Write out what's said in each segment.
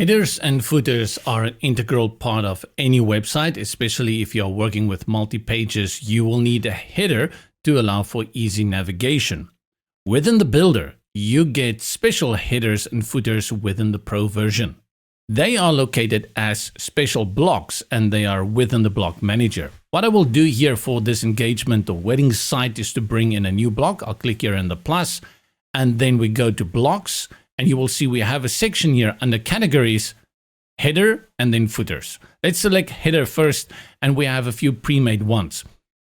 Headers and footers are an integral part of any website, especially if you're working with multi-pages. You will need a header to allow for easy navigation. Within the builder, you get special headers and footers within the Pro version. They are located as special blocks and they are within the block manager. What I will do here for this engagement or wedding site is to bring in a new block. I'll click here in the plus and then we go to blocks. And you will see we have a section here under categories, header, and then footers. Let's select header first, and we have a few pre-made ones.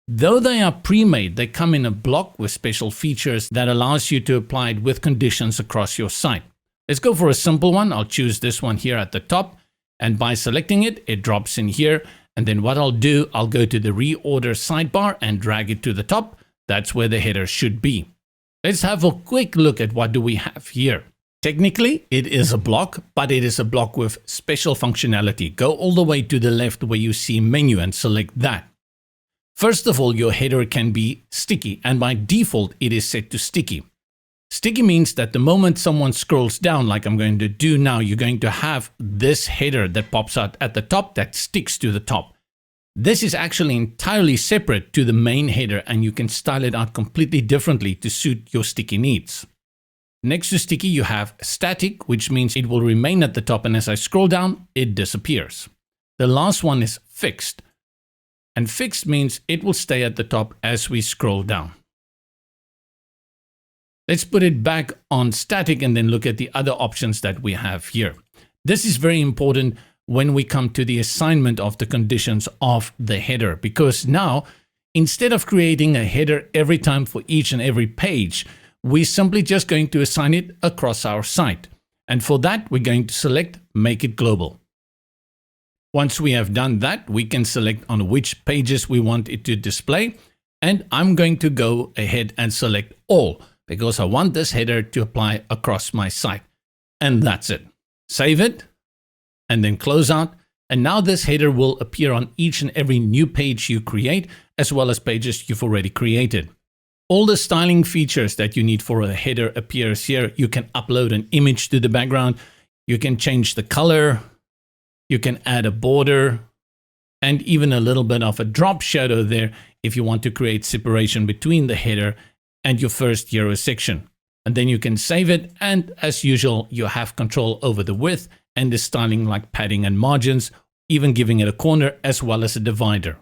Though they are pre-made, they come in a block with special features that allows you to apply it with conditions across your site. Let's go for a simple one. I'll choose this one here at the top, and by selecting it, it drops in here. And then what I'll do, I'll go to the reorder sidebar and drag it to the top. That's where the header should be. Let's have a quick look at what do we have here. Technically, it is a block, but it is a block with special functionality. Go all the way to the left where you see menu and select that. First of all, your header can be sticky, and by default, it is set to sticky. Sticky means that the moment someone scrolls down, like I'm going to do now, you're going to have this header that pops out at the top that sticks to the top. This is actually entirely separate to the main header, and you can style it out completely differently to suit your sticky needs. Next to sticky, you have static, which means it will remain at the top, and as I scroll down, it disappears. The last one is fixed, and fixed means it will stay at the top as we scroll down. Let's put it back on static and then look at the other options that we have here. This is very important when we come to the assignment of the conditions of the header, because now, instead of creating a header every time for each and every page, we're simply just going to assign it across our site. And for that, we're going to select Make it Global. Once we have done that, we can select on which pages we want it to display. And I'm going to go ahead and select All, because I want this header to apply across my site. And that's it. Save it, and then close out. And now this header will appear on each and every new page you create, as well as pages you've already created. All the styling features that you need for a header appears here. You can upload an image to the background. You can change the color. You can add a border and even a little bit of a drop shadow there if you want to create separation between the header and your first hero section. And then you can save it. And as usual, you have control over the width and the styling like padding and margins, even giving it a corner as well as a divider.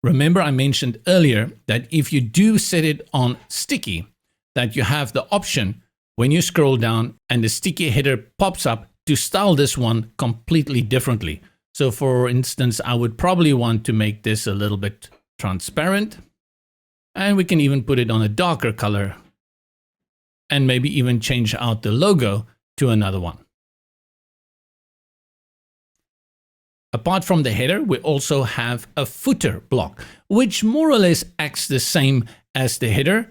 Remember, I mentioned earlier that if you do set it on sticky, that you have the option when you scroll down and the sticky header pops up to style this one completely differently. So for instance, I would probably want to make this a little bit transparent, and we can even put it on a darker color and maybe even change out the logo to another one. Apart from the header, we also have a footer block, which more or less acts the same as the header.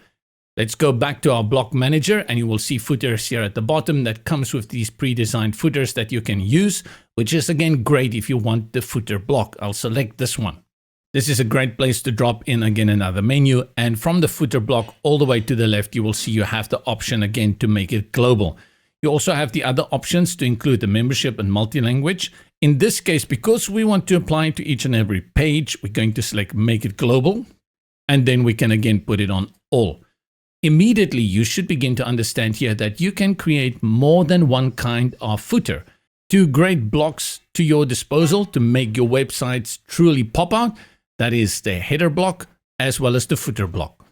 Let's go back to our block manager and you will see footers here at the bottom that comes with these pre-designed footers that you can use, which is again great if you want the footer block. I'll select this one. This is a great place to drop in again another menu, and from the footer block all the way to the left, you will see you have the option again to make it global. You also have the other options to include the membership and multi-language. In this case, because we want to apply it to each and every page, we're going to select Make it Global, and then we can again put it on All. Immediately, you should begin to understand here that you can create more than one kind of footer. Two great blocks to your disposal to make your websites truly pop out. That is the header block as well as the footer block.